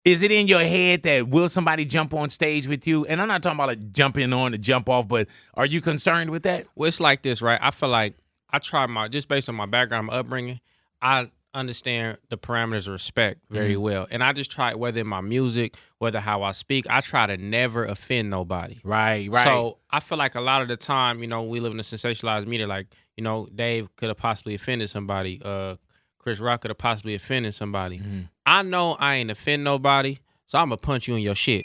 Is it in your head that will somebody jump on stage with you? And I'm not talking about like jumping on to jump off, but are you concerned with that? Well, it's like this, right? I feel like I try just based on my background, my upbringing, I understand the parameters of respect very well. And I just try, whether in my music, whether how I speak, I try to never offend nobody. Right. So I feel like a lot of the time, we live in a sensationalized media, like, Dave could have possibly offended somebody. Chris Rock could have possibly offended somebody. I know I ain't offend nobody, so I'm going to punch you in your shit.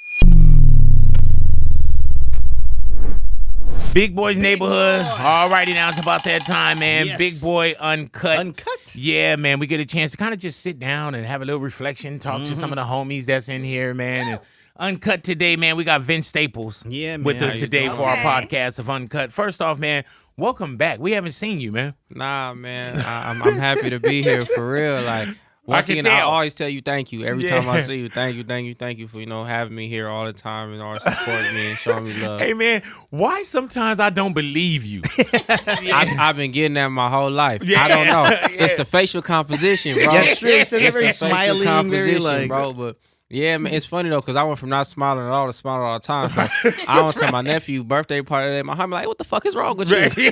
Big Boy's Neighborhood. All righty, now it's about that time, man. Yes. Big Boy Uncut. Uncut? Yeah, man. We get a chance to kind of just sit down and have a little reflection, talk to some of the homies that's in here, man. And Uncut today, man. We got Vince Staples with us today for our podcast of Uncut. First off, man, welcome back. We haven't seen you, man. Nah, man. I'm happy to be here for real. Like, I always tell you thank you every time I see you. Thank you for having me here all the time and always supporting me and showing me love. Hey man, why sometimes I don't believe you? I've been getting that my whole life. I don't know. It's the facial composition, bro. That's true. It's very the smiling, facial very composition, bro. But yeah, man, it's funny though, because I went from not smiling at all to smiling all the time. So I went to my nephew's birthday party today. My homie like, what the fuck is wrong with you?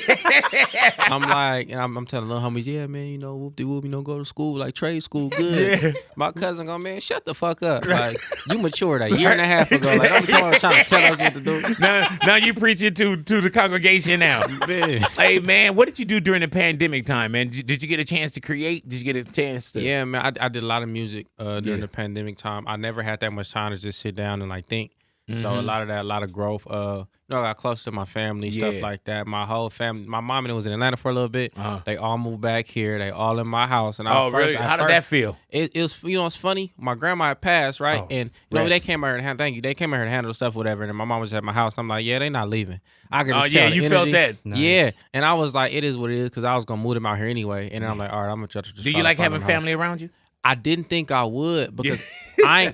I'm like, and I'm telling little homies, yeah, man, whoop-de-whoop, go to school, like trade school, good. Yeah. My cousin go, man, shut the fuck up. Like, you matured a year and a half ago. Like, I'm trying to tell us what to do. Now you preaching to the congregation now. Man. Hey man, what did you do during the pandemic time, man? Did you get a chance to create? Did you get a chance to? Yeah, man, I did a lot of music during the pandemic time. I never had that much time to just sit down and like think. So a lot of growth. I got close to my family, stuff like that. My whole family, my mom and them was in Atlanta for a little bit. They all moved back here. They all in my house. And really? How did that feel? It was, it's funny. My grandma had passed, right? And they came out here to thank you. They came out here to handle stuff, whatever. And my mom was at my house. I'm like, yeah, they not leaving. I could just tell the you energy. felt that? Nice. Yeah, and I was like, it is what it is, because I was gonna move them out here anyway. And then I'm like, all right, I'm gonna try to. Do you like having family around you? I didn't think I would, because I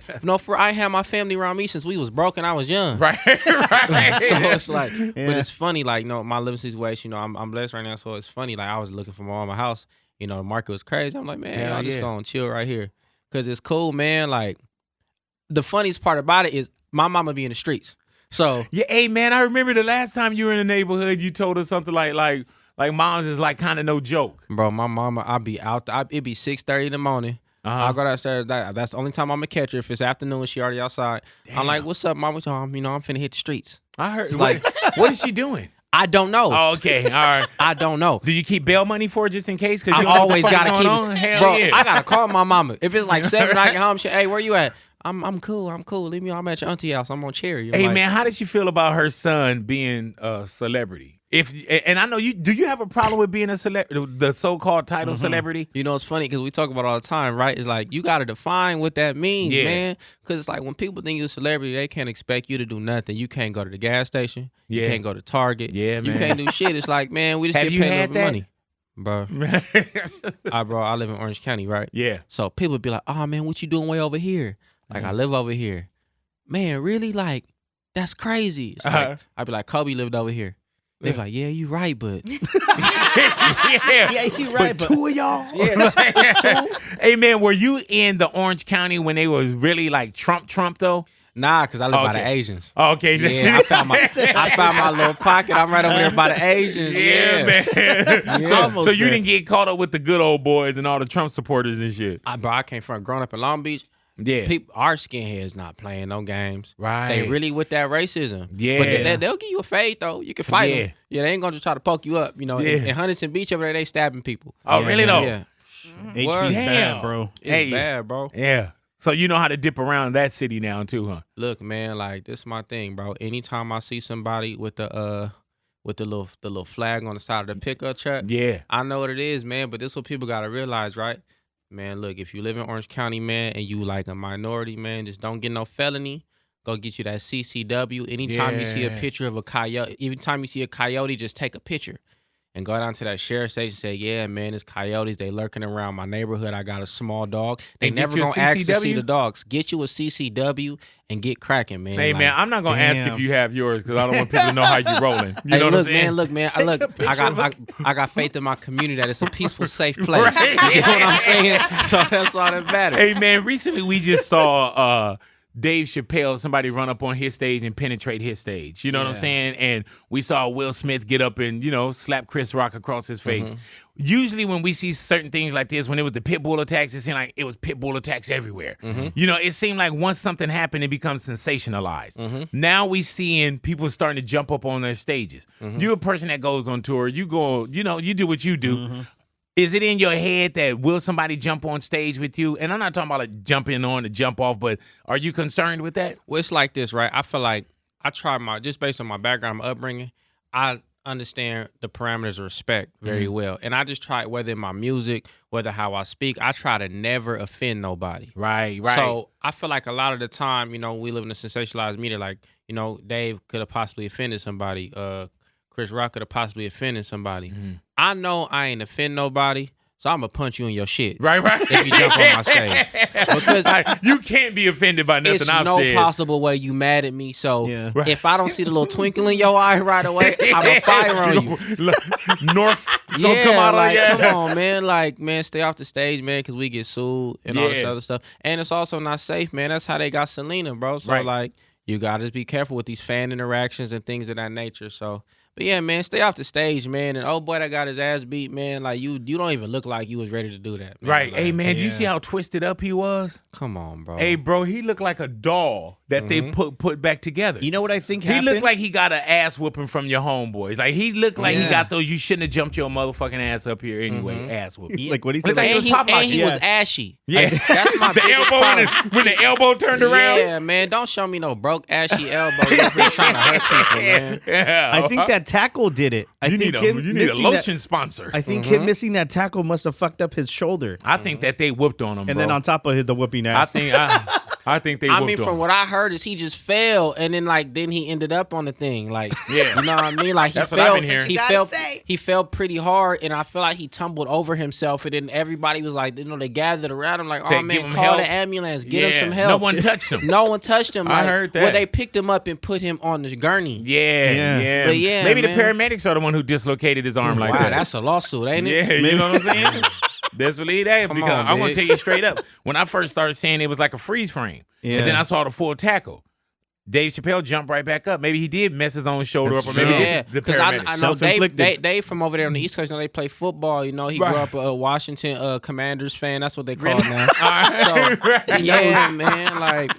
had my family around me since we was broke and I was young. Right. So it's like, but it's funny, like, my living situation, I'm blessed right now, so it's funny. Like, I was looking for my house, the market was crazy. I'm like, man, I'm just gonna chill right here, because it's cool, man. Like, the funniest part about it is my mama be in the streets. So yeah, hey man, I remember the last time you were in the neighborhood, you told us something like moms is like kind of no joke. Bro, my mama, I'll be out. It'd be 6:30 in the morning. I'll go downstairs. That's the only time I'm gonna catch her. If it's afternoon, she already outside. Damn. I'm like, "What's up, mama?" I'm finna hit the streets. I heard. Like, what is she doing? I don't know. Oh, okay, all right. I don't know. Do you keep bail money for it just in case? I always gotta keep it. Hell bro, yeah. I gotta call my mama. If it's like 7, I get home. She, hey, where you at? I'm cool. Leave me. I'm at your auntie house. I'm on Cherry. Hey man, how did she feel about her son being a celebrity? And I know you. Do you have a problem with being a celebrity, the so-called title celebrity? It's funny because we talk about it all the time, right? It's like you got to define what that means, man. Because it's like when people think you're a celebrity, they can't expect you to do nothing. You can't go to the gas station. You can't go to Target. Yeah, you man. can't do shit. It's like, man, we just have get you paid had a that? money, bro. I live in Orange County, right? Yeah. So people be like, oh man, what you doing way over here? Like I live over here. Man, really? Like that's crazy. It's like, I'd be like, Kobe lived over here. They're like, yeah, you right, but yeah, you right. But two of y'all? Yeah, it's two. Hey, man, were you in the Orange County when they was really like Trump though? Nah, because I live by the Asians. Oh, okay. Yeah, I found my little pocket. I'm right over there by the Asians. Yeah, man. Yeah. So you didn't get caught up with the good old boys and all the Trump supporters and shit. I came from growing up in Long Beach. Yeah. Our skinheads not playing no games. Right. They really with that racism. Yeah. But they'll give you a fade, though. You can fight them. Yeah, they ain't going to try to poke you up. In Huntington Beach over there, they stabbing people. Oh, really, though? Yeah. HB's bad, bro. It's bad, bro. Yeah. So you know how to dip around that city now, too, huh? Look, man, like, this is my thing, bro. Anytime I see somebody with the little flag on the side of the pickup truck, I know what it is, man. But this is what people got to realize, right? Man, look, if you live in Orange County, man, and you like a minority, man, just don't get no felony. Go get you that CCW. Anytime you see a picture of a coyote, every time you see a coyote, just take a picture. and go down to that sheriff station and say, yeah, man, it's coyotes. They lurking around my neighborhood. I got a small dog. They never going to ask to see the dogs. Get you a CCW and get cracking, man. Hey, man, I'm not going to ask if you have yours because I don't want people to know how you rolling. You know what I'm saying? Look, man, I got faith in my community that it's a peaceful, safe place. Right. You know what I'm saying? So that's all that matters. Hey, man, recently we just saw Dave Chappelle, somebody run up on his stage and penetrate his stage. You know what I'm saying? And we saw Will Smith get up and, slap Chris Rock across his face. Usually when we see certain things like this, when it was the pit bull attacks, it seemed like it was pit bull attacks everywhere. It seemed like once something happened, it becomes sensationalized. Now we seeing people starting to jump up on their stages. You're a person that goes on tour. You go, you do what you do. Is it in your head that will somebody jump on stage with you? And I'm not talking about like jumping on to jump off, but are you concerned with that? Well, it's like this, right? I feel like I try just based on my background, my upbringing, I understand the parameters of respect very well. And I just try, whether in my music, whether how I speak, I try to never offend nobody. Right. So I feel like a lot of the time, we live in a sensationalized media, like, Dave could have possibly offended somebody. Chris Rock could have possibly offended somebody. I know I ain't offend nobody, so I'm going to punch you in your shit. Right. If you jump on my stage. Because you can't be offended by nothing I've said. It's no possible way you mad at me. So if I don't see the little twinkle in your eye right away, I'm going to fire on you. North gonna come out like, come on, man. Like, man, stay off the stage, man, because we get sued and all this other stuff. And it's also not safe, man. That's how they got Selena, bro. So, like, you got to be careful with these fan interactions and things of that nature. So, but yeah, man, stay off the stage, man. And oh boy, that got his ass beat, man. Like you don't even look like you was ready to do that, man. Right. Like, hey, man, do you see how twisted up he was? Come on, bro. Hey, bro, he looked like a doll that they put back together. You know what I think happened? He looked like he got an ass whooping from your homeboys. Like he looked like he got those. You shouldn't have jumped your motherfucking ass up here anyway. Ass whooping. Like what he said. Like, and he was ashy. Yeah, that's my the elbow when the elbow turned around. Yeah, man, don't show me no broke ashy elbow. You're trying to hurt people, man. Yeah, I think that tackle did it. You need a lotion sponsor. I think him missing that tackle must have fucked up his shoulder. I think that they whooped on him, and then on top of the whooping ass. I think they whooped on him. I mean, from what I heard is he just fell, and then he ended up on the thing. Like, you know what I mean? Like he fell. He fell pretty hard, and I feel like he tumbled over himself, and then everybody was like, they gathered around him like, oh man, call the ambulance, get him some help. No one touched him. No one touched him. I heard that. Well, they picked him up and put him on the gurney. Yeah. But yeah, maybe man. the paramedics are the one who dislocated his arm like that. Wow, that's a lawsuit, ain't it? Yeah, you know what I'm saying? That's what he did. Because on, I'm going to tell you straight up. When I first started saying it was like a freeze frame, and then I saw the full tackle. Dave Chappelle jumped right back up. Maybe he did mess his own shoulder up, or maybe the paramedics. I know Dave from over there on the East Coast. They play football. He grew up a Washington Commanders fan. That's what they call him now. Yeah, man. Like,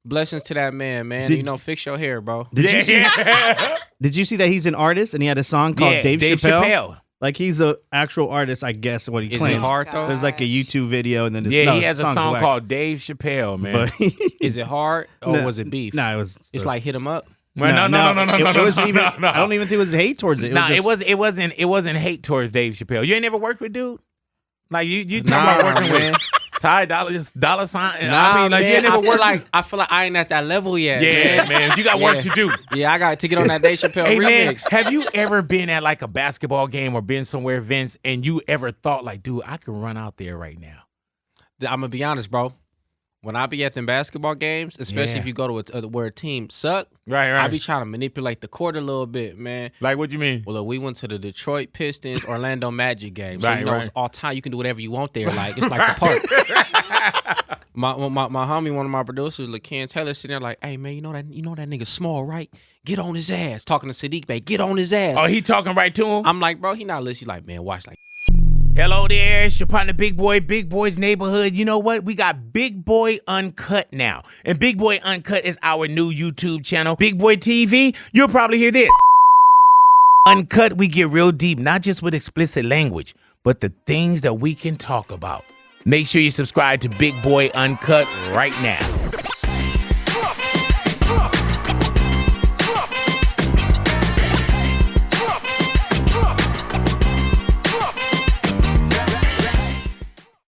blessings to that man. Fix your hair, bro. Did you see that he's an artist and he had a song called Dave Chappelle? Like he's an actual artist, I guess. What he claims. Is it hard though? There's like a YouTube video, and then he has a song called Dave Chappelle, man. Is it hard or was it beef? No, it was. It's like hit him up. No. It wasn't even. I don't even think it was hate towards it. It wasn't hate towards Dave Chappelle. You ain't never worked with dude. Like you talking about working with Ty Dolla sign. Nah, man, you never I feel like I ain't at that level yet. Yeah, man. You got work to do. Yeah, I got to get on that Dave Chappelle remix. Man, have you ever been at like a basketball game or been somewhere, Vince, and you ever thought like, dude, I could run out there right now? I'm gonna be honest, bro. When I be at them basketball games, especially if you go to where a team suck, I be trying to manipulate the court a little bit, man. Like, what you mean? Well, look, we went to the Detroit Pistons, Orlando Magic game. So, it's all time. You can do whatever you want there. Like, it's like the park. my homie, one of my producers, LaKen Taylor, sitting there like, hey, man, you know that nigga small, right? Get on his ass. Talking to Sadiq Bey, get on his ass. Oh, he talking right to him? I'm like, bro, he not listening. Like, man, watch like. Hello there, it's your partner Big Boy, Big Boy's Neighborhood. You know what? We got Big Boy Uncut now. And Big Boy Uncut is our new YouTube channel. Big Boy TV, you'll probably hear this. Uncut, we get real deep, not just with explicit language, but the things that we can talk about. Make sure you subscribe to Big Boy Uncut right now.